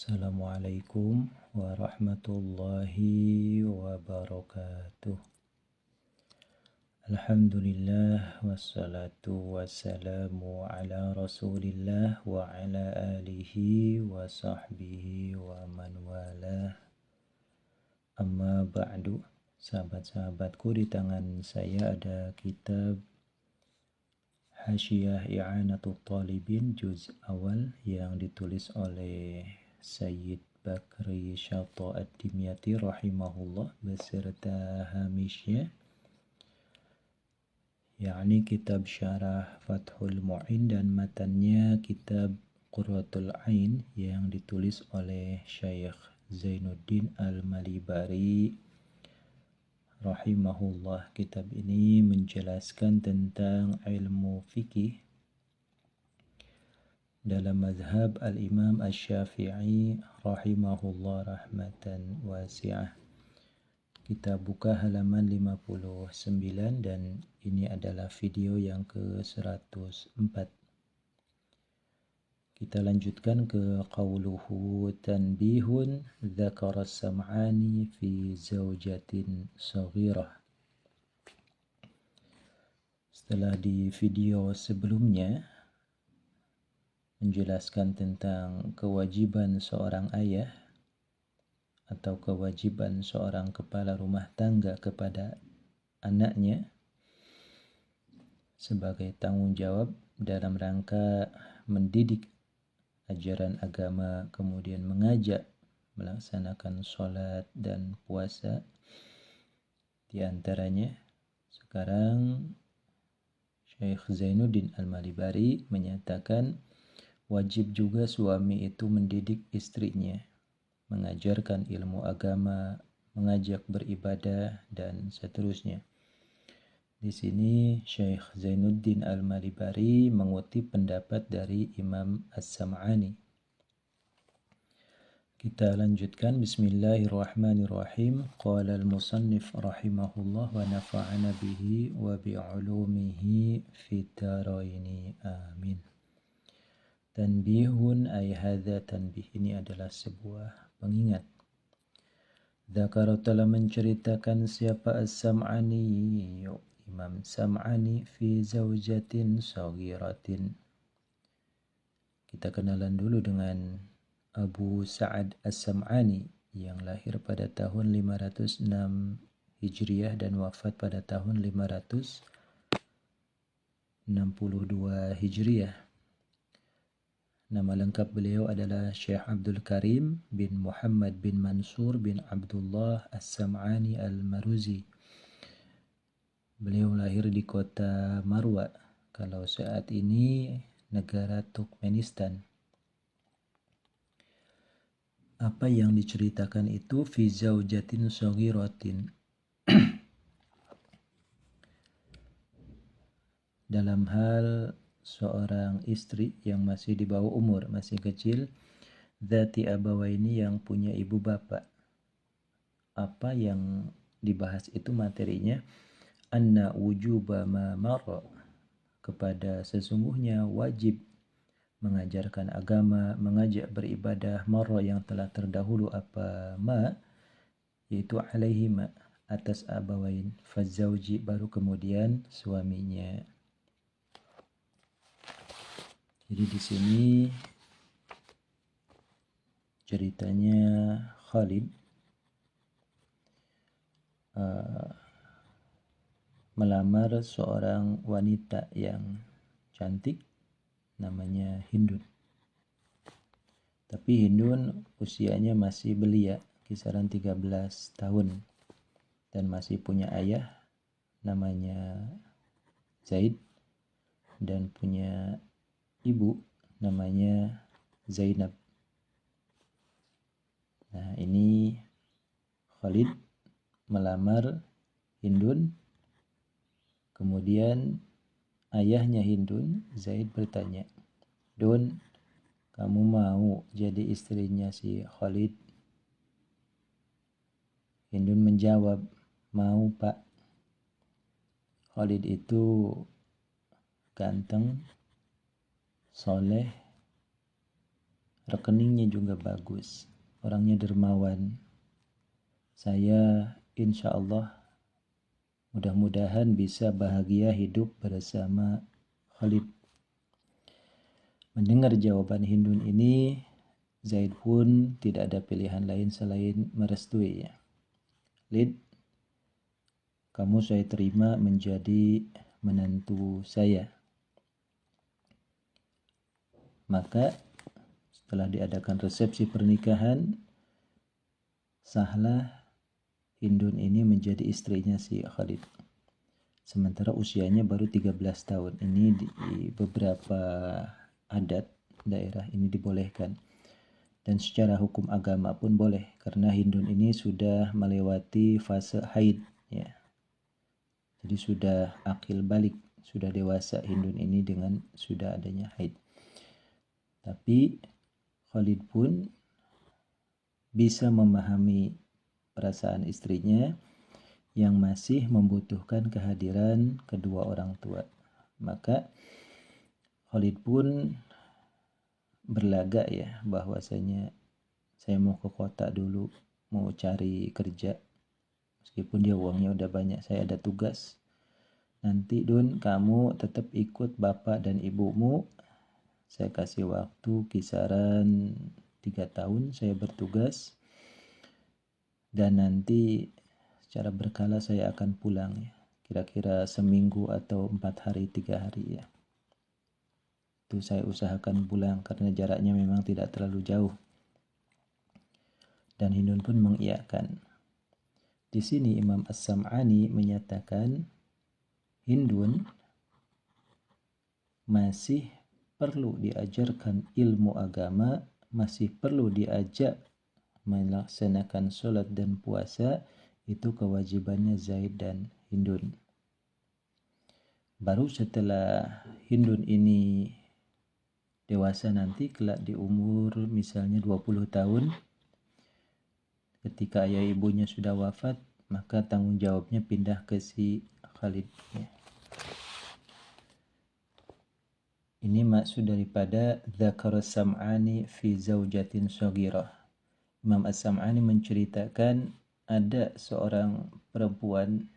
Assalamualaikum warahmatullahi wabarakatuh. Alhamdulillah wassalatu wassalamu ala rasulillah wa ala alihi wa sahbihi wa man walah. Amma ba'du. Sahabat-sahabatku, di tangan saya ada kitab Hasyiyah I'anatul Talibin juz awal yang ditulis oleh Sayyid Bakri Syata Ad-Dimyati rahimahullah beserta hamisnya, yakni kitab syarah Fathul Mu'in, dan matannya kitab Qurratul Ain yang ditulis oleh Syekh Zainuddin Al-Malibari rahimahullah. Kitab ini menjelaskan tentang ilmu fikih dalam mazhab al-Imam Asy-Syafi'i rahimahullah rahmatan wasi'ah. Kita buka halaman 59 dan ini adalah video yang ke-104. Kita lanjutkan ke qauluhu tanbihun dzakara sam'ani fi zaujatin saghirah. Setelah di video sebelumnya menjelaskan tentang kewajiban seorang ayah atau kewajiban seorang kepala rumah tangga kepada anaknya sebagai tanggung jawab dalam rangka mendidik ajaran agama, kemudian mengajak melaksanakan sholat dan puasa di antaranya. Sekarang Syekh Zainuddin Al-Malibari menyatakan wajib juga suami itu mendidik istrinya, mengajarkan ilmu agama, mengajak beribadah, dan seterusnya. Di sini Syekh Zainuddin Al-Malibari mengutip pendapat dari Imam As-Sam'ani. Kita lanjutkan. Bismillahirrahmanirrahim. Qala al-musannif rahimahullah wa nafa'ana bihi wa bi'ulumihi fid dharaini amin. Tanbihun ay hadza tanbih, ini adalah sebuah pengingat. Dzakara telah menceritakan siapa As-Sam'ani, Imam Sam'ani, fi zaujatin saghiratin. Kita kenalan dulu dengan Abu Sa'ad As-Sam'ani yang lahir pada tahun 506 Hijriah dan wafat pada tahun 562 Hijriah. Nama lengkap beliau adalah Syekh Abdul Karim bin Muhammad bin Mansur bin Abdullah As-Sam'ani Al-Maruzi. Beliau lahir di kota Marwa, kalau saat ini negara Turkmenistan. Apa yang diceritakan itu fi zaujatin saghiratin, dalam hal seorang istri yang masih di bawah umur, masih kecil, dzati abawaini, yang punya ibu bapak. Apa yang dibahas itu materinya, anna wujuba ma mara, kepada sesungguhnya wajib mengajarkan agama, mengajak beribadah, mara yang telah terdahulu, apa ma, yaitu alaihima, atas abawain, fazauji, baru kemudian suaminya. Jadi di sini ceritanya Khalid melamar seorang wanita yang cantik namanya Hindun. Tapi Hindun usianya masih belia, kisaran 13 tahun, dan masih punya ayah namanya Zaid dan punya ibu namanya Zainab. Nah, ini Khalid melamar Hindun. Kemudian ayahnya Hindun, Zaid, bertanya, "Dun, kamu mau jadi istrinya si Khalid?" Hindun menjawab, "Mau, Pak." Khalid itu ganteng, soleh, rekeningnya juga bagus, orangnya dermawan. Saya insya Allah mudah-mudahan bisa bahagia hidup bersama Khalid. Mendengar jawaban Hindun ini, Zaid pun tidak ada pilihan lain selain merestui. Lid, kamu saya terima menjadi menantu saya. Maka setelah diadakan resepsi pernikahan, sahlah Hindun ini menjadi istrinya si Khalid. Sementara usianya baru 13 tahun. Ini di beberapa adat daerah ini dibolehkan. Dan secara hukum agama pun boleh, karena Hindun ini sudah melewati fase haid, ya. Jadi sudah akil balik, sudah dewasa Hindun ini dengan sudah adanya haid. Tapi Khalid pun bisa memahami perasaan istrinya yang masih membutuhkan kehadiran kedua orang tua. Maka Khalid pun berlagak ya, bahwasanya saya mau ke kota dulu, mau cari kerja. Meskipun dia uangnya udah banyak, saya ada tugas. Nanti Dun, kamu tetap ikut bapak dan ibumu. Saya kasih waktu kisaran 3 tahun saya bertugas. Dan nanti secara berkala saya akan pulang ya. Kira-kira seminggu atau 4 hari 3 hari ya. Itu saya usahakan pulang karena jaraknya memang tidak terlalu jauh. Dan Hindun pun mengiyakan. Di sini Imam As-Sam'ani menyatakan Hindun masih perlu diajarkan ilmu agama, masih perlu diajak melaksanakan sholat dan puasa, itu kewajibannya Zaid dan Hindun. Baru setelah Hindun ini dewasa nanti, kelak di umur misalnya 20 tahun, ketika ayah ibunya sudah wafat, maka tanggung jawabnya pindah ke si Khalid. Ya. Ini maksud daripada Dzakar As-Sam'ani fi Zaujatin Shaghirah. Imam As-Sam'ani menceritakan ada seorang perempuan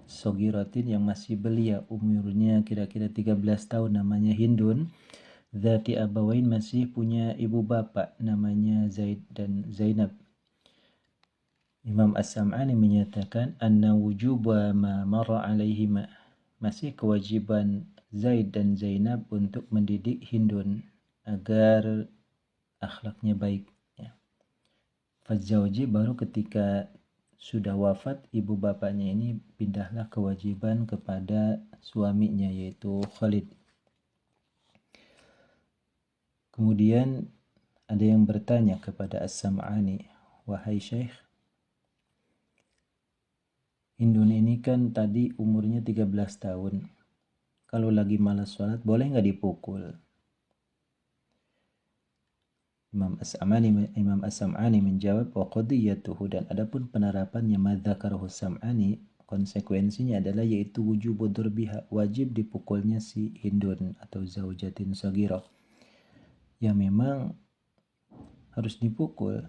Shaghiratin yang masih belia, umurnya kira-kira 13 tahun, namanya Hindun. Dzati abawain, masih punya ibu bapak namanya Zaid dan Zainab. Imam As-Sam'ani menyatakan anna wujuba ma marra alaihima, masih kewajiban Zaid dan Zainab untuk mendidik Hindun agar akhlaknya baik ya. Fazauji, baru ketika sudah wafat ibu bapaknya ini, pindahlah kewajiban kepada suaminya yaitu Khalid. Kemudian ada yang bertanya kepada As-Sam'ani, wahai Syekh, Hindun ini kan tadi umurnya 13 tahun. Kalau lagi malas sholat boleh nggak dipukul? Imam As-Sam'ani menjawab, wa qadiyatuhu, dan adapun penerapannya madzakarahu As-Sam'ani, konsekuensinya adalah yaitu wujub darbiha, wajib dipukulnya si Hindun atau zaujatin saghirah. Ya memang harus dipukul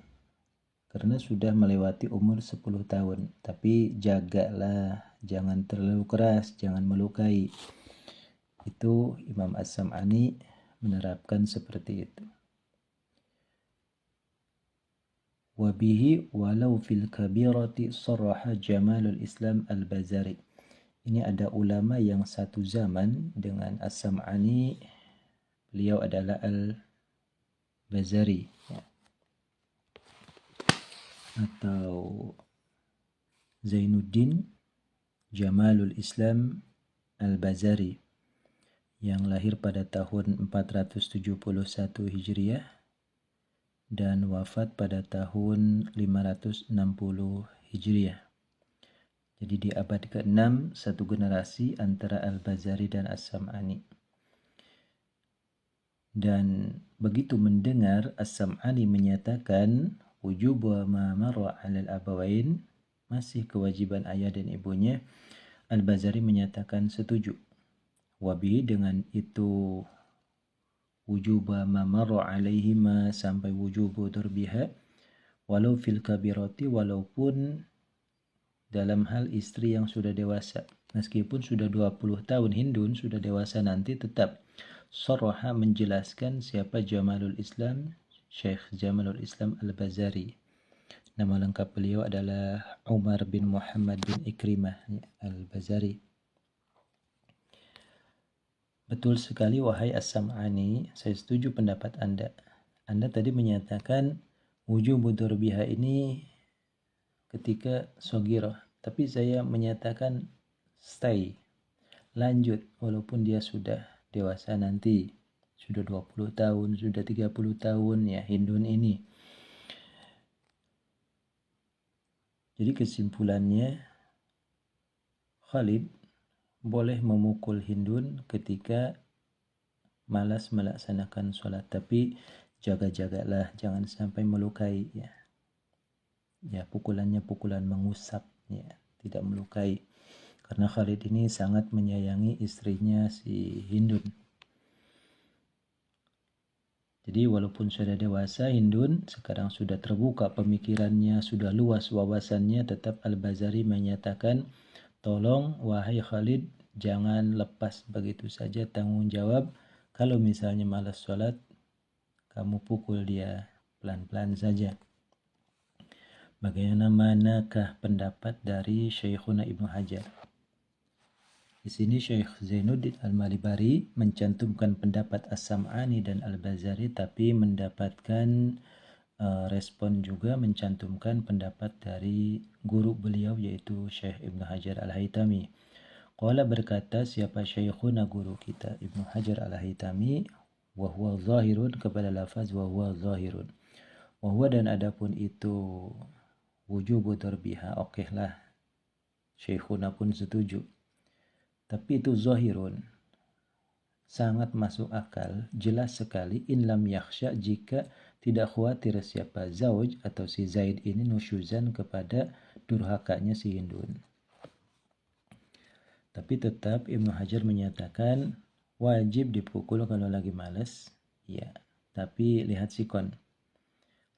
karena sudah melewati umur 10 tahun. Tapi jagalah, jangan terlalu keras, jangan melukai. Itu Imam As-Sam'ani menerapkan seperti itu. Wabihi walau fil kabirati sarraha Jamalul Islam Al-Bazari. Ini ada ulama yang satu zaman dengan As-Sam'ani, beliau adalah Al-Bazari ya. Atau Zainuddin Jamalul Islam Al-Bazari, yang lahir pada tahun 471 Hijriah dan wafat pada tahun 560 Hijriah. Jadi di abad ke-6, satu generasi antara Al-Bazari dan As-Sam'ani. Dan begitu mendengar As-Sam'ani menyatakan wujub ma marra 'alal abawain, masih kewajiban ayah dan ibunya, Al-Bazari menyatakan setuju. Wabi, dengan itu wujuba ma marra alaihima sampai wujubu darbiha walau fil kabirati, walaupun dalam hal istri yang sudah dewasa. Meskipun sudah 20 tahun Hindun, sudah dewasa nanti, tetap Saraha menjelaskan siapa Jamalul Islam, Syekh Jamalul Islam Al-Bazari. Nama lengkap beliau adalah Umar bin Muhammad bin Ikrimah Al-Bazari. Betul sekali wahai As-Sam'ani, saya setuju pendapat Anda. Anda tadi menyatakan wujubu darbiha ini ketika sogirah, tapi saya menyatakan stay, lanjut, walaupun dia sudah dewasa nanti, sudah 20 tahun, sudah 30 tahun ya Hindun ini. Jadi kesimpulannya, Khalid boleh memukul Hindun ketika malas melaksanakan sholat, tapi jaga-jagalah jangan sampai melukai ya. Ya, pukulannya pukulan mengusap ya, tidak melukai. Karena Khalid ini sangat menyayangi istrinya si Hindun. Jadi walaupun sudah dewasa Hindun, sekarang sudah terbuka pemikirannya, sudah luas wawasannya, tetap Al-Bazari menyatakan, tolong wahai Khalid, jangan lepas begitu saja tanggung jawab. Kalau misalnya malas sholat, kamu pukul dia pelan-pelan saja. Bagaimanakah pendapat dari Syekhuna Ibnu Hajar? Di sini Syekh Zainuddin Al-Malibari mencantumkan pendapat As-Sam'ani dan Al-Bazari, tapi mendapatkan respon juga mencantumkan pendapat dari guru beliau yaitu Syekh Ibnu Hajar Al-Haytami. Qala berkata siapa Syekhuna guru kita Ibnu Hajar Al-Haytami, wa huwa zahirun, kepada lafaz wa huwa zahirun. Wa huwa, dan adapun itu wujubu darbiha, oke lah, Syekhuna pun setuju. Tapi itu zahirun, sangat masuk akal, jelas sekali, in lam yakhsha, jika tidak khawatir siapa zauj atau si Zaid ini nusyuzan kepada durhakanya si Hindun. Tapi tetap Ibnu Hajar menyatakan wajib dipukul kalau lagi malas, ya. Tapi lihat sikon,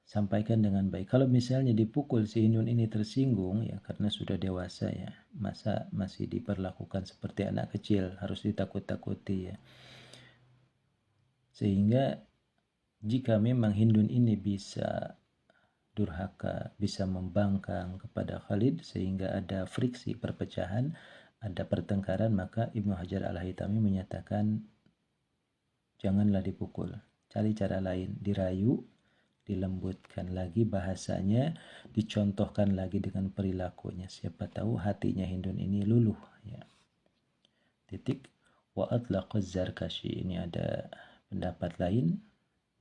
sampaikan dengan baik. Kalau misalnya dipukul si Hindun ini tersinggung ya karena sudah dewasa ya, masa masih diperlakukan seperti anak kecil, harus ditakut-takuti ya. Sehingga jika memang Hindun ini bisa durhaka, bisa membangkang kepada Khalid sehingga ada friksi, perpecahan, ada pertengkaran, maka Ibnu Hajar Al-Haytami menyatakan janganlah dipukul, cari cara lain, dirayu, dilembutkan lagi bahasanya, dicontohkan lagi dengan perilakunya. Siapa tahu hatinya Hindun ini luluh ya. Titik. Wa atlaqa Az-Zarkashi, ini ada pendapat lain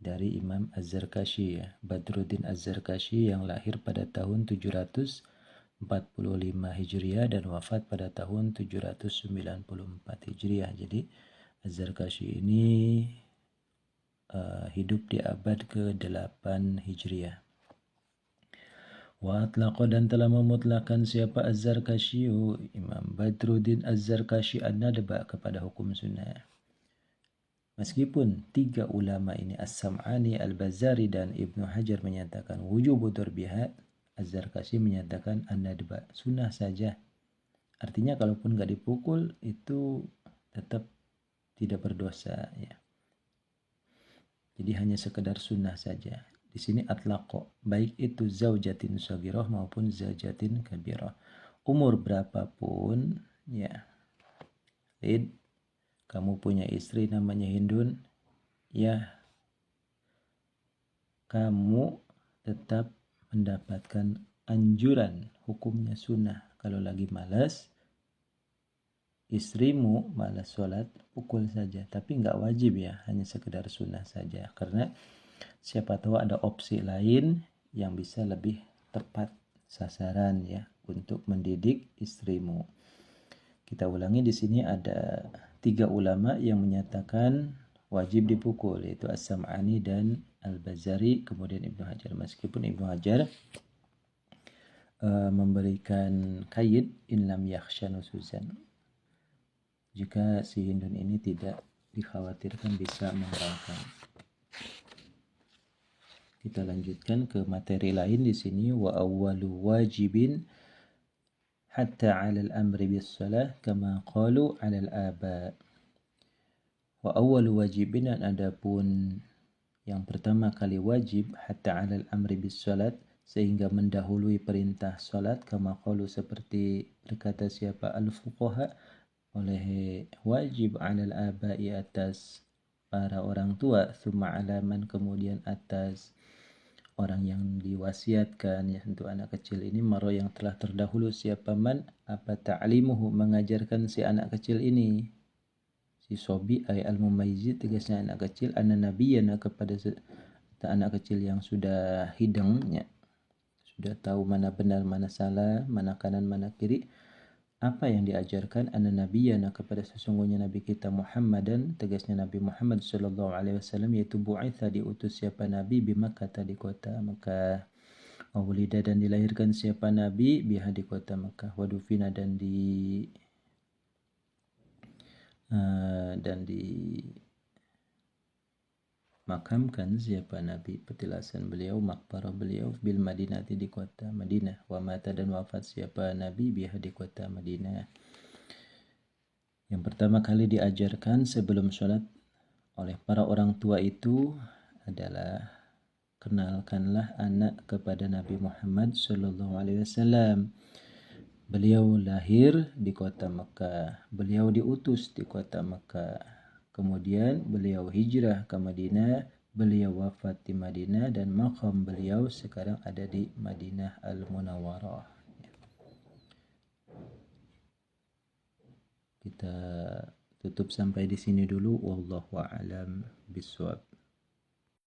dari Imam Az-Zarkashi ya, Badruddin Az-Zarkashi yang lahir pada tahun 745 Hijriah dan wafat pada tahun 794 Hijriah. Jadi Az-Zarkashi ini hidup di abad ke-8 Hijriah. Wa atlaqa, dan telah memutlakan siapa Az-Zarkashi, Imam Badruddin Az-Zarkashi an-nadba, kepada hukum sunnah. Meskipun tiga ulama ini As-Sam'ani, Al-Bazari dan Ibnu Hajar menyatakan wujubu darbiha, Az-Zarkashi menyatakan an-nadba, sunnah saja. Artinya kalaupun gak dipukul itu tetap tidak berdosa ya. Jadi hanya sekedar sunnah saja. Di sini atlaqo, baik itu zaujatin saghirah maupun zaujatin kabirah. Umur berapapun ya. Lid, kamu punya istri namanya Hindun, ya kamu tetap mendapatkan anjuran, hukumnya sunnah. Kalau lagi malas, istrimu malas sholat, pukul saja. Tapi nggak wajib ya, hanya sekedar sunnah saja. Karena siapa tahu ada opsi lain yang bisa lebih tepat sasaran ya untuk mendidik istrimu. Kita ulangi, di sini ada tiga ulama yang menyatakan wajib dipukul, yaitu As-Sam'ani dan Al-Bazari, kemudian Ibnu Hajar. Meskipun Ibnu Hajar memberikan kaid in lam yakhsha nusuzan, jika si Hindun ini tidak dikhawatirkan bisa menghalalkan. Kita lanjutkan ke materi lain di sini. Wa awwalu wajibin hatta 'ala al-amri bis-shalah kama qalu 'ala al-aba. Wa awwalu wajibin, dan adapun yang pertama kali wajib, hatta 'ala al-amri bis-shalat, sehingga mendahului perintah salat, kama qalu seperti berkata siapa al-fuqaha, oleh wajib 'ala al-aba'i atas para orang tua, thumma 'ala man kemudian atas orang yang diwasiatkan, ya untuk anak kecil ini, maro yang telah terdahulu siapa man, apa ta'limuhu mengajarkan si anak kecil ini, si sobi ay al-mumayyiz tegasnya anak kecil, anna nabiyana kepada anak kecil yang sudah hidangnya, sudah tahu mana benar mana salah, mana kanan mana kiri. Apa yang diajarkan? Anna nabiyana kepada sesungguhnya nabi kita Muhammadan, tegasnya Nabi Muhammad sallallahu alaihi wasallam, yaitu bu'itha diutus siapa nabi di Makkah di kota Makkah, wulida dan dilahirkan siapa nabi biha di kota Makkah, wadufina dan makamkan siapa nabi, petilasan beliau, makbarah beliau, bil Madinati di kota Madinah, wa mata dan wafat siapa nabi biha di kota Madinah. Yang pertama kali diajarkan sebelum sholat oleh para orang tua itu adalah kenalkanlah anak kepada Nabi Muhammad sallallahu alaihi wasallam. Beliau lahir di kota Mekah, beliau diutus di kota Mekah. Kemudian beliau hijrah ke Madinah, beliau wafat di Madinah, dan makam beliau sekarang ada di Madinah Al-Munawwarah. Kita tutup sampai di sini dulu. Wallahu a'lam bishawab.